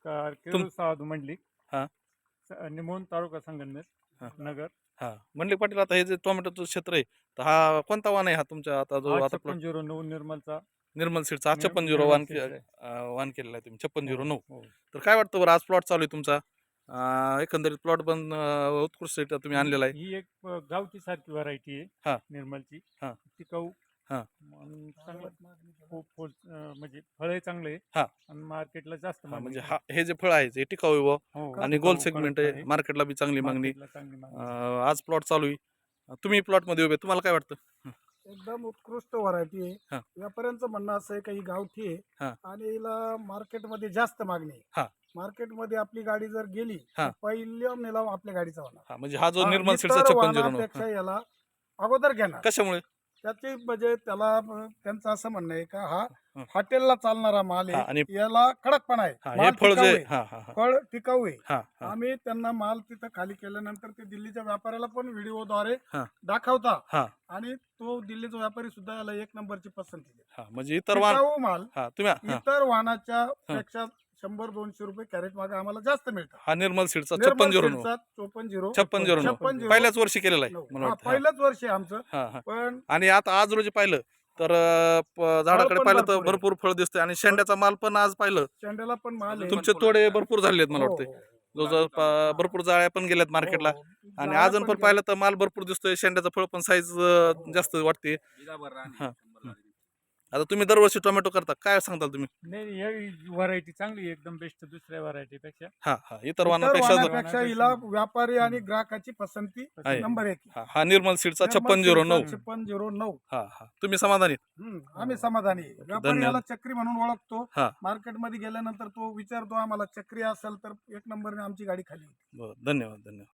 नमस्कार. केरू साधू मंडलिक, हा निमोण तालुका संगमनेर, हा नगर. हा मंडलिक पाटील, आता हे जे टोमॅटोचं क्षेत्र आहे, तर हा कोणता वाण आहे हा तुमचा आता जो हा आता प्लॉट 5609 निर्मलचा. निर्मल सीडचा 5609 निर्मल वाण सीड्स आहे. वाण केलेला आहे तुम्ही हो 5609. हो. तर काय वाटतं बरं, आज प्लॉट चालू आहे तुमचा, एकंदरीत प्लॉट पण उत्कृष्ट तुम्ही आणलेला आहे. ही एक गावठी सारखी व्हरायटी आहे हा निर्मलची. हा टिकाऊ हा चांगलं खूप फुल म्हणजे फळ चांगले हा आणि मार्केटला जास्त हा मागणी म्हणजे आहे. हा हे जे फळ आहे ते टिकाऊ आहे बुवा, हो, आणि टिकाऊ गोल सेगमेंट कडक आहे, फळ मार्केटला बी चांगली मागणी. मार्केटला चांगली मागणी. आज प्लॉट चालू आहे, तुम्ही प्लॉट मध्ये उभे, तुम्हाला काय वाटतं? एकदम उत्कृष्ट व्हरायटी हा. आहे. व्यापाऱ्यांचं म्हणणं असं आहे की ही गावठी हा. आहे आणि हिला मार्केटमध्ये जास्त मागणी हा. आहे. मार्केटमध्ये आपली गाडी जर गेली हा. तर पहिल्या निलाव आपल्या गाडीचा होणार. हा म्हणजे हा जो हा, निर्मल सीडचा इतर 5609 वाहनापेक्षा याला अगोदर घेणार. कशामुळे? त्याची म्हणजे त्यांचं असं म्हणणं आहे का हा हा. हॉटेलला चालणारा माल हा, आहे, आणि याला कडकपणा आहे, हा हे माल फळ टिकाऊ जे आहे, हा हा हा फळ टिकाऊ आहे. हा हा आम्ही त्यांना माल तिथं खाली केल्यानंतर ते दिल्लीच्या व्यापाऱ्याला पण व्हिडिओद्वारे हा. दाखवता हा आणि तो दिल्लीचा व्यापारी सुद्धा याला 1 नंबरची पसंती देतो. हा म्हणजे इतर वाण टिकाऊ माल हा तुम्ही हा इतर वाहनाच्या पेक्षा 100-200 रुपये कॅरेट मागे आम्हाला जास्त मिळतात. हा निर्मल सीडचा निर्मल 5609 सीडचा 5409 5609 पहिल्याच वर्षी केलेला आहे मला हा, वाटतं. पहिलंच वर्ष आहे आमचं. हा हा पण आणि आता आज रोजी पाहिलं तर झाडाकडे पण पाहिलं तर भरपूर आहे. भरपूर फळ दिसतंय, आणि शेंड्याचा माल पण आज पाहिलं शेंड्याला पण माल आहे. तुमचे तोडे भरपूर झालेत मला हो, वाटतं. हो, जवळजवळ भरपूर जाळ्या पण गेल्यात मार्केटला, हो. आणि जाळ्या अजून पण गेल्या. पाहिलं तर माल भरपूर दिसतोय, शेंड्याचं फळ पण साईज जास्त वाटते. हा. आता तुम्ही दरवर्षी टोमॅटो करता, काय सांगताल तुम्ही? नाही, ही व्हरायटी चांगली आहे, एकदम बेस्ट दुसऱ्या व्हरायटी पेक्षा. हा हा इतर इतर वाहनापेक्षा वाहनापेक्षा हिला व्यापारी आणि ग्राहकाची पसंती आहे. नंबर 1. हा निर्मल सीडचा 5609. 5609. हा हा तुम्ही समाधानी? आम्ही समाधानी आहे. व्यापारी धन्यवाद. याला चक्री म्हणून ओळखतो. हा मार्केटमध्ये गेल्यानंतर तो विचारतो आम्हाला चक्री असेल तर 1 नंबरने आमची गाडी खाली. बरं, धन्यवाद धन्यवाद.